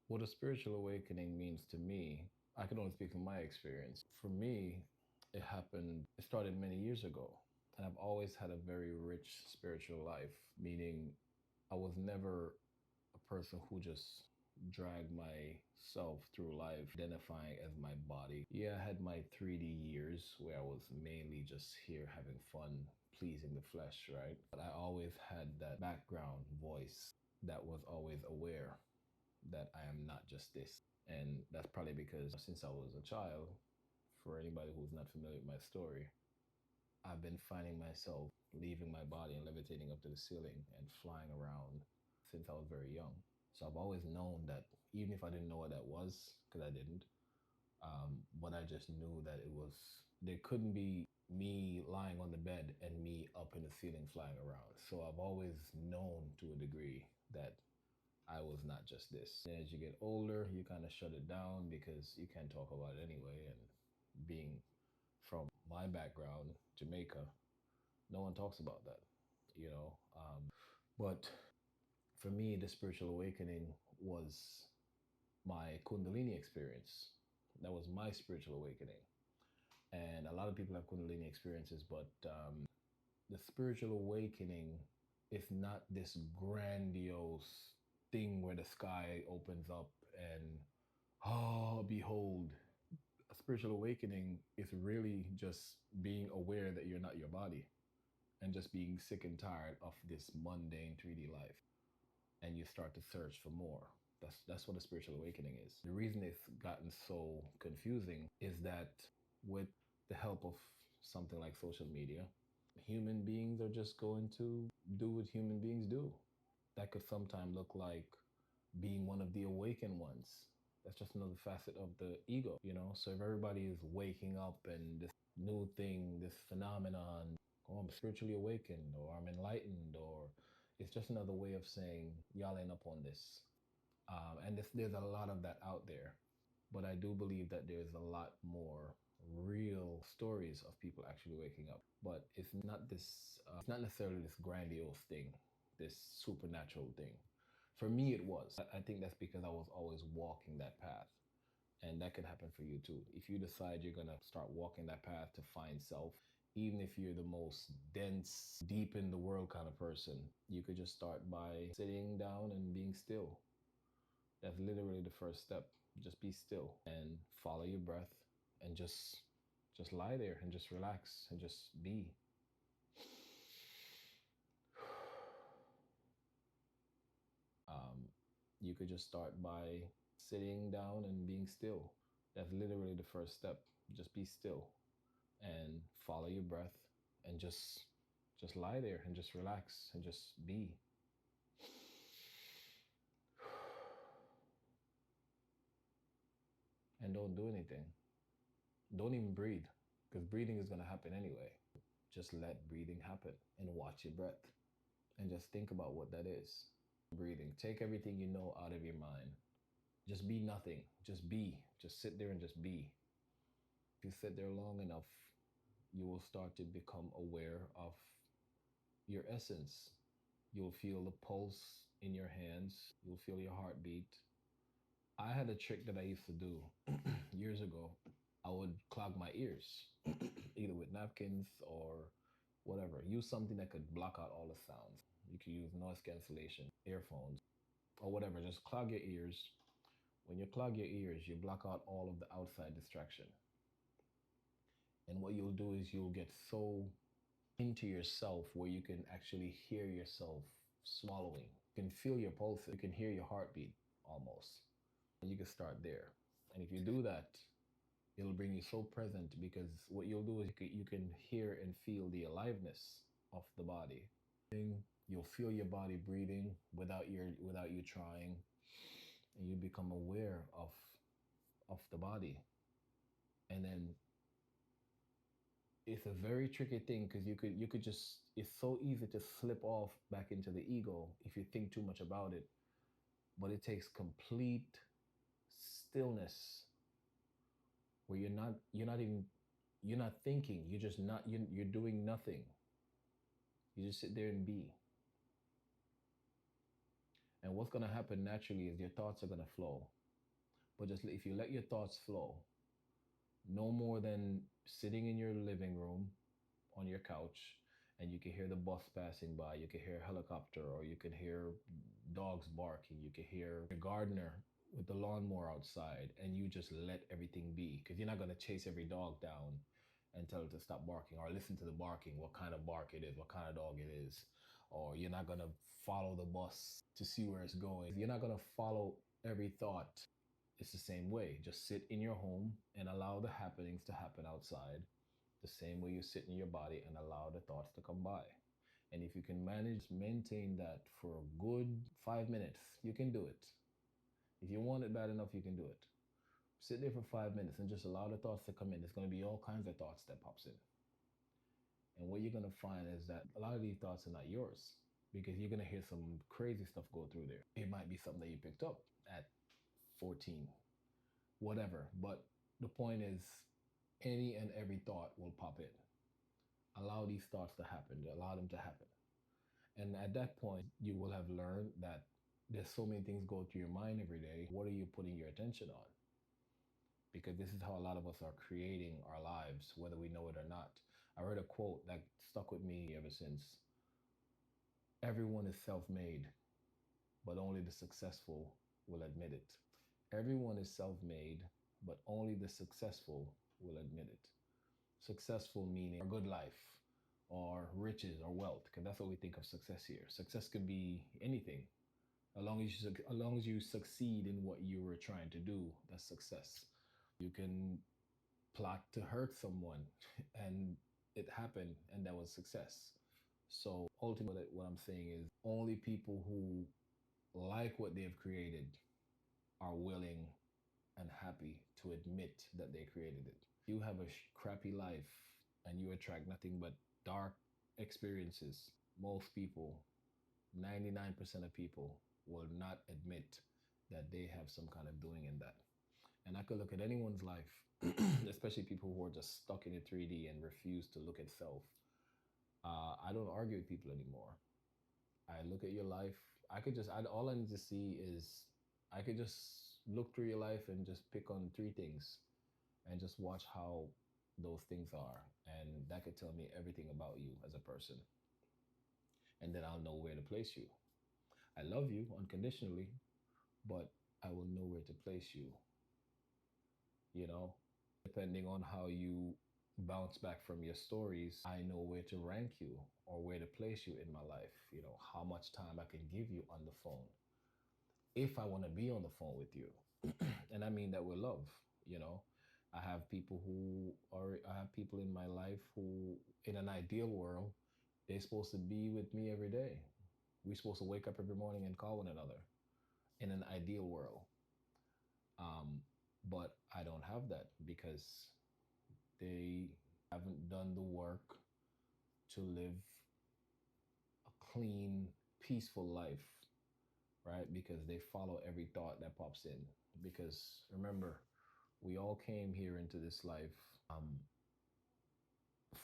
What a spiritual awakening means to me, I can only speak from my experience. For me, it started many years ago. And I've always had a very rich spiritual life, meaning I was never a person who just dragged myself through life identifying as my body. Yeah, I had my 3D years where I was mainly just here having fun, pleasing the flesh, right? But I always had that background voice that was always aware that I am not just this. And that's probably because since I was a child, for anybody who's not familiar with my story, I've been finding myself leaving my body and levitating up to the ceiling and flying around since I was very young. So I've always known that, even if I didn't know what that was, because I didn't, but I just knew that there couldn't be me lying on the bed and me up in the ceiling flying around. So I've always known to a degree that I was not just this. And as you get older, you kind of shut it down because you can't talk about it anyway. And being from my background, Jamaica, no one talks about that, you know. But for me, the spiritual awakening was my Kundalini experience. That was my spiritual awakening. And a lot of people have Kundalini experiences, but the spiritual awakening is not this grandiose thing where the sky opens up and, oh, behold. A spiritual awakening is really just being aware that you're not your body and just being sick and tired of this mundane 3D life. And you start to search for more. That's what a spiritual awakening is. The reason it's gotten so confusing is that with the help of something like social media, human beings are just going to do what human beings do. That could sometimes look like being one of the awakened ones. That's just another facet of the ego, you know? So if everybody is waking up and this new thing, this phenomenon, oh, I'm spiritually awakened or I'm enlightened, or it's just another way of saying, y'all ain't up on this. And there's a lot of that out there. But I do believe that there's a lot more real stories of people actually waking up. But it's not it's not necessarily this grandiose thing, this supernatural thing. For me, it was. I think that's because I was always walking that path. And that can happen for you too. If you decide you're going to start walking that path to find self, even if you're the most dense, deep in the world kind of person, you could just start by sitting down and being still. That's literally the first step. Just be still and follow your breath and just lie there and just relax and just be. You could just start by sitting down and being still. That's literally the first step. Just be still and follow your breath and just lie there and just relax and just be. And don't do anything. Don't even breathe, because breathing is going to happen anyway. Just let breathing happen and watch your breath and just think about what that is. Breathing. Take everything you know out of your mind. Just be nothing. Just be. Just sit there and just be. If you sit there long enough, you will start to become aware of your essence. You'll feel the pulse in your hands. You'll feel your heartbeat. I had a trick that I used to do years ago. I would clog my ears, either with napkins or whatever. Use something that could block out all the sounds. You could use noise cancellation, earphones, or whatever. Just clog your ears. When you clog your ears, you block out all of the outside distraction. And what you'll do is you'll get so into yourself where you can actually hear yourself swallowing. You can feel your pulse. You can hear your heartbeat almost. And you can start there. And if you do that, it'll bring you so present, because what you'll do is you can hear and feel the aliveness of the body. You'll feel your body breathing without you trying, and you become aware of the body. And then it's a very tricky thing, because you could just, it's so easy to slip off back into the ego if you think too much about it. But it takes complete stillness where you're not thinking, you're doing nothing. You just sit there and be. And what's going to happen naturally is your thoughts are going to flow. But just if you let your thoughts flow, no more than sitting in your living room on your couch, and you can hear the bus passing by, you can hear a helicopter, or you can hear dogs barking, you can hear the gardener with the lawnmower outside, and you just let everything be, because you're not going to chase every dog down and tell it to stop barking, or listen to the barking, what kind of bark it is, what kind of dog it is. Or you're not going to follow the bus to see where it's going. You're not going to follow every thought. It's the same way. Just sit in your home and allow the happenings to happen outside, the same way you sit in your body and allow the thoughts to come by. And if you can manage to maintain that for a good 5 minutes, you can do it. If you want it bad enough, you can do it. Sit there for 5 minutes and just allow the thoughts to come in. There's going to be all kinds of thoughts that pops in. And what you're going to find is that a lot of these thoughts are not yours, because you're going to hear some crazy stuff go through there. It might be something that you picked up at 14, whatever. But the point is, any and every thought will pop in. Allow these thoughts to happen, allow them to happen. And at that point, you will have learned that there's so many things go through your mind every day. What are you putting your attention on? Because this is how a lot of us are creating our lives, whether we know it or not. I read a quote that stuck with me ever since. Everyone is self-made, but only the successful will admit it. Everyone is self-made, but only the successful will admit it. Successful meaning a good life, or riches, or wealth, because that's what we think of success here. Success could be anything. As long as you succeed in what you were trying to do, that's success. You can plot to hurt someone and it happened, and that was success. So ultimately, what I'm saying is only people who like what they've created are willing and happy to admit that they created it. You have a crappy life and you attract nothing but dark experiences. Most people, 99% of people, will not admit that they have some kind of doing in that. And I could look at anyone's life, especially people who are just stuck in a 3D and refuse to look at self. I don't argue with people anymore. I look at your life. All I need to see is, I could just look through your life and just pick on three things and just watch how those things are. And that could tell me everything about you as a person. And then I'll know where to place you. I love you unconditionally, but I will know where to place you, you know? Depending on how you bounce back from your stories, I know where to rank you or where to place you in my life, how much time I can give you on the phone. If I want to be on the phone with you, and I mean that with love, I have people in my life who, in an ideal world, they're supposed to be with me every day. We're supposed to wake up every morning and call one another in an ideal world. But I don't have that because they haven't done the work to live a clean, peaceful life, right? Because they follow every thought that pops in. Because remember, we all came here into this life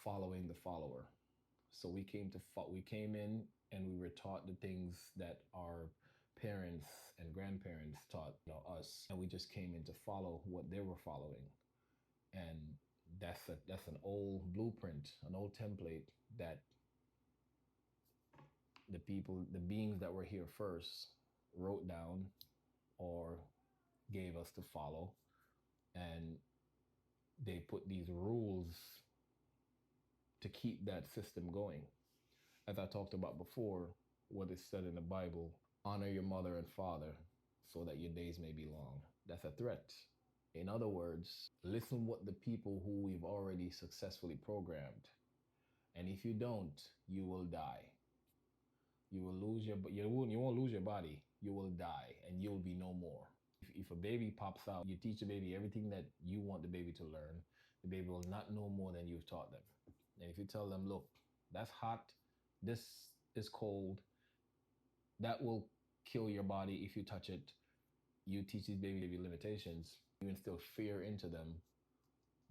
following the follower. So we came in and we were taught the things that our parents and grandparents taught us, and we just came in to follow what they were following. And that's an old blueprint, an old template that the beings that were here first wrote down or gave us to follow. And they put these rules to keep that system going. As I talked about before, what is said in the Bible, honor your mother and father so that your days may be long. That's a threat. In other words, listen what the people who we've already successfully programmed. And if you don't, you will die. You won't lose your body. You will die and you'll be no more. If a baby pops out, you teach the baby everything that you want the baby to learn. The baby will not know more than you've taught them. And if you tell them, look, that's hot, this is cold, that will kill your body if you touch it. You teach these baby limitations, you instill fear into them,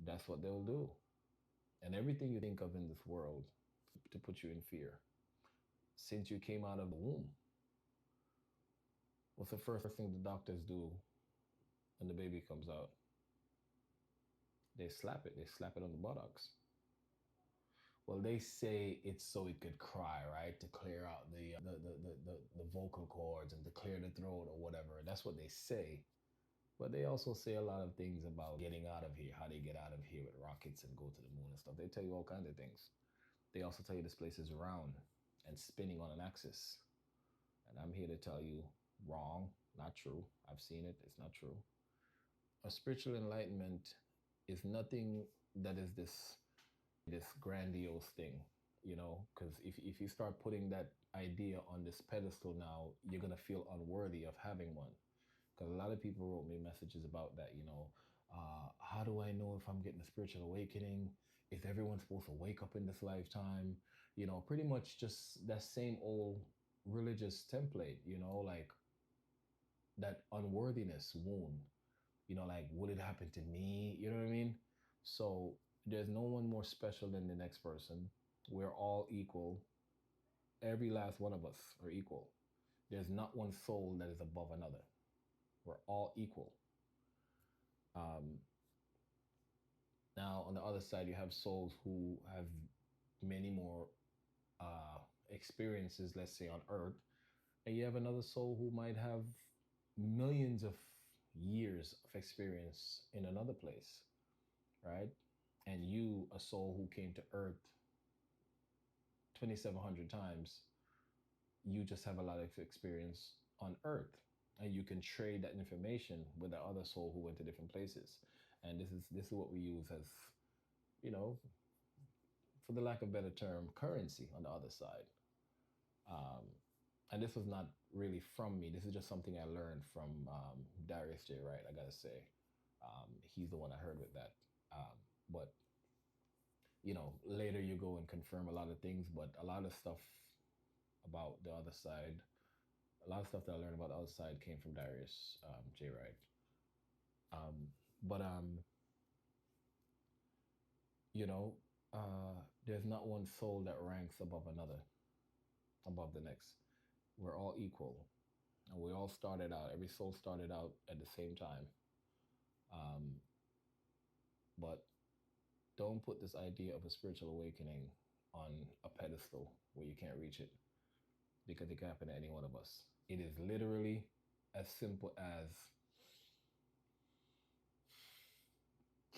that's what they'll do. And everything you think of in this world to put you in fear. Since you came out of the womb, What's the first thing the doctors do when the baby comes out? They slap it. They slap it on the buttocks. Well, they say it's so it could cry, right? To clear out the vocal cords and to clear the throat or whatever. That's what they say. But they also say a lot of things about getting out of here, how they get out of here with rockets and go to the moon and stuff. They tell you all kinds of things. They also tell you this place is round and spinning on an axis. And I'm here to tell you wrong, not true. I've seen it, it's not true. A spiritual enlightenment is nothing that is this grandiose thing, you know, because if you start putting that idea on this pedestal now, you're gonna feel unworthy of having one. Because a lot of people wrote me messages about that, you know. How do I know if I'm getting a spiritual awakening? Is everyone supposed to wake up in this lifetime? You know, pretty much just that same old religious template, you know, like that unworthiness wound, you know, like, would it happen to me? You know what I mean? So there's no one more special than the next person. We're all equal. Every last one of us are equal. There's not one soul that is above another. We're all equal. Um, Now, on the other side, you have souls who have many more experiences, let's say on Earth, and you have another soul who might have millions of years of experience in another place, right? And you, a soul who came to Earth 2,700 times, you just have a lot of experience on Earth, and you can trade that information with the other soul who went to different places. And this is what we use as, you know, for the lack of a better term, currency on the other side. Um, and this was not really from me. This is just something I learned from Darius J. Wright, I gotta say. He's the one I heard with that. But, you know, later you go and confirm a lot of things, but a lot of stuff about the other side, a lot of stuff that I learned about the other side came from Darius J. Wright. But you know, there's not one soul that ranks above another, above the next. We're all equal, and we all started out. Every soul started out at the same time. Um, but don't put this idea of a spiritual awakening on a pedestal where you can't reach it, because it can happen to any one of us. It is literally as simple as,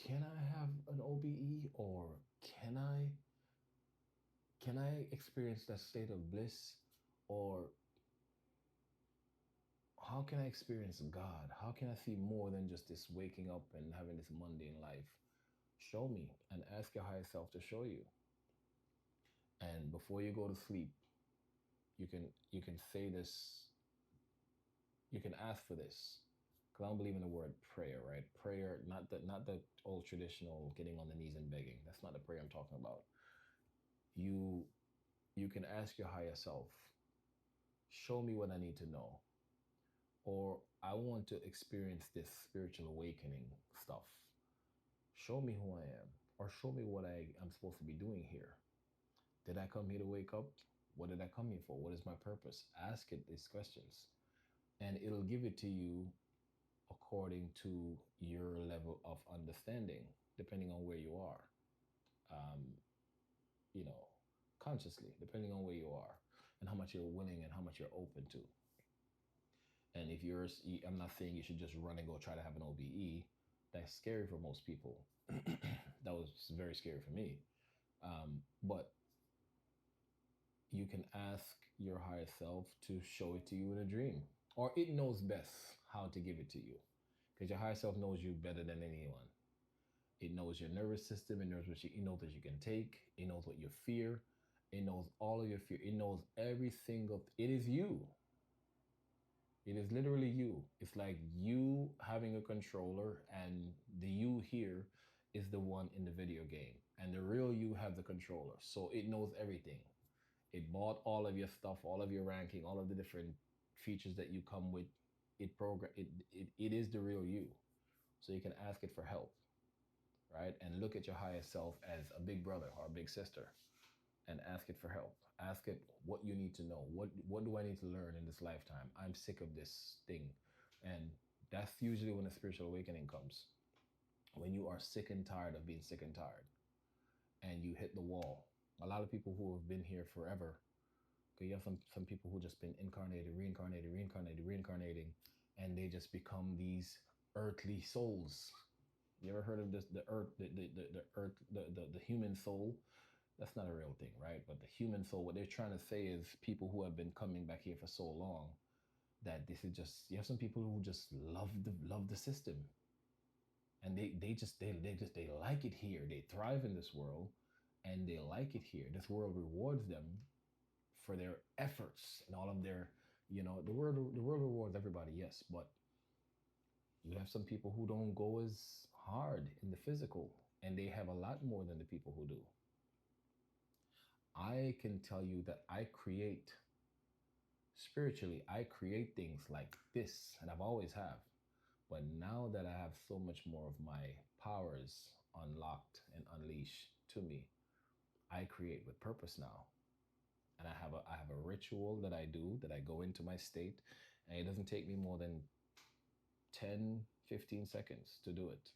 can I have an OBE, or can I experience that state of bliss, or how can I experience God? How can I see more than just this waking up and having this mundane life? Show me, and ask your higher self to show you. And before you go to sleep, you can say this, you can ask for this. Because I don't believe in the word prayer, right? Prayer, not the old traditional getting on the knees and begging. That's not the prayer I'm talking about. You you can ask your higher self, show me what I need to know. Or I want to experience this spiritual awakening stuff. Show me who I am, or show me what I'm supposed to be doing here. Did I come here to wake up? What did I come here for? What is my purpose? Ask it these questions, and it'll give it to you according to your level of understanding, depending on where you are. Um, you know, consciously, depending on where you are, and how much you're willing and how much you're open to. And if I'm not saying you should just run and go try to have an OBE. That's scary for most people. That was very scary for me. But you can ask your higher self to show it to you in a dream, or it knows best how to give it to you, because your higher self knows you better than anyone. It knows your nervous system. It knows it knows that you can take. It knows what you fear. It knows all of your fear. It knows every single. It is you. It is literally you. It's like you having a controller, and the you here is the one in the video game, and the real you have the controller. So it knows everything. It bought all of your stuff, all of your ranking, all of the different features that you come with. It is the real you. So you can ask it for help, right? And look at your higher self as a big brother or a big sister. and ask it for help. Ask it what you need to know. What do I need to learn in this lifetime? I'm sick of this thing. And that's usually when a spiritual awakening comes. When you are sick and tired of being sick and tired and you hit the wall. A lot of people who have been here forever, okay, you have some people who just been incarnated, reincarnated, reincarnated, reincarnating, and they just become these earthly souls. You ever heard of this? The earth, the earth, the human soul. That's not a real thing, right? But the human soul, what they're trying to say is people who have been coming back here for so long that this is just, you have some people who just love the system, and they like it here. They thrive in this world, and they like it here. This world rewards them for their efforts and all of their, the world rewards everybody, yes, but you have some people who don't go as hard in the physical, and they have a lot more than the people who do. I can tell you that I create spiritually, I create things like this, and I've always have. But now that I have so much more of my powers unlocked and unleashed to me, I create with purpose now. And I have a ritual that I do, that I go into my state, and it doesn't take me more than 10, 15 seconds to do it.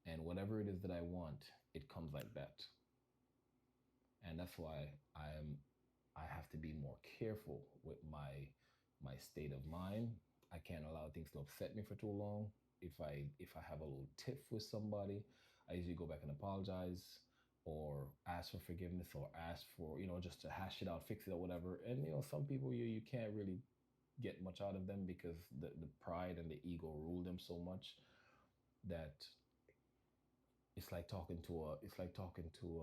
And whatever it is that I want, it comes like that. And that's why I have to be more careful with my state of mind. I can't allow things to upset me for too long. If I have a little tiff with somebody, I usually go back and apologize, or ask for forgiveness, or ask for, just to hash it out, fix it, or whatever. And some people, you can't really get much out of them, because the pride and the ego rule them so much that it's like talking to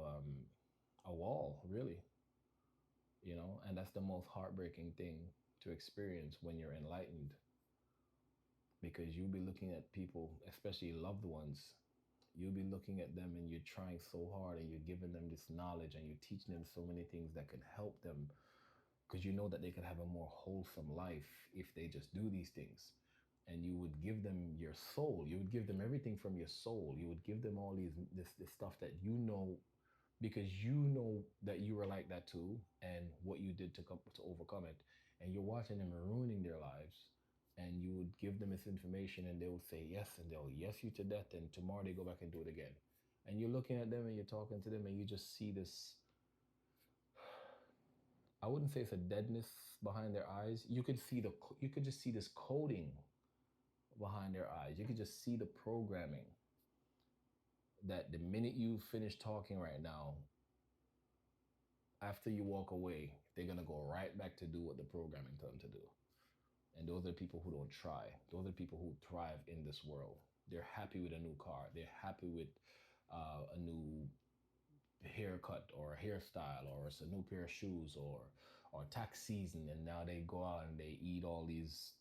a wall, really. And that's the most heartbreaking thing to experience when you're enlightened, because you'll be looking at people, especially loved ones. You'll be looking at them, and you're trying so hard, and you're giving them this knowledge, and you're teaching them so many things that can help them, because you know that they could have a more wholesome life if they just do these things. And you would give them your soul. You would give them everything from your soul. You would give them all this stuff that because you know that you were like that too, and what you did to overcome it. And you're watching them ruining their lives, and you would give them this information, and they will say yes, and they'll yes you to death, and tomorrow they go back and do it again. And you're looking at them, and you're talking to them, and you just see this, I wouldn't say it's a deadness behind their eyes. You could just see this coding behind their eyes. You could just see the programming, that the minute you finish talking right now, after you walk away, they're gonna go right back to do what the programming told them to do. And those are people who don't try. Those are people who thrive in this world. They're happy with a new car. They're happy with a new haircut, or a hairstyle, or it's a new pair of shoes, or tax season, and now they go out and they eat all these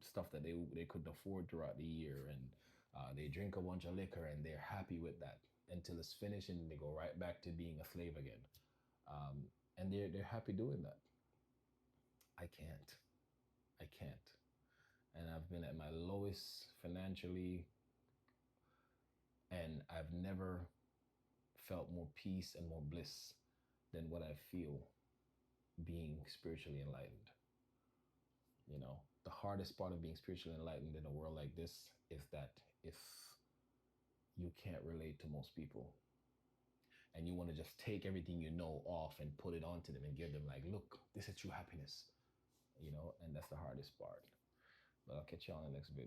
stuff that they couldn't afford throughout the year, and they drink a bunch of liquor, and they're happy with that until it's finished, and they go right back to being a slave again. um, and they're happy doing that. I can't. I can't. And I've been at my lowest financially, and I've never felt more peace and more bliss than what I feel being spiritually enlightened. The hardest part of being spiritually enlightened in a world like this is that if you can't relate to most people, and you want to just take everything you know off and put it onto them and give them, like, look, this is true happiness, and that's the hardest part. But I'll catch you on the next video.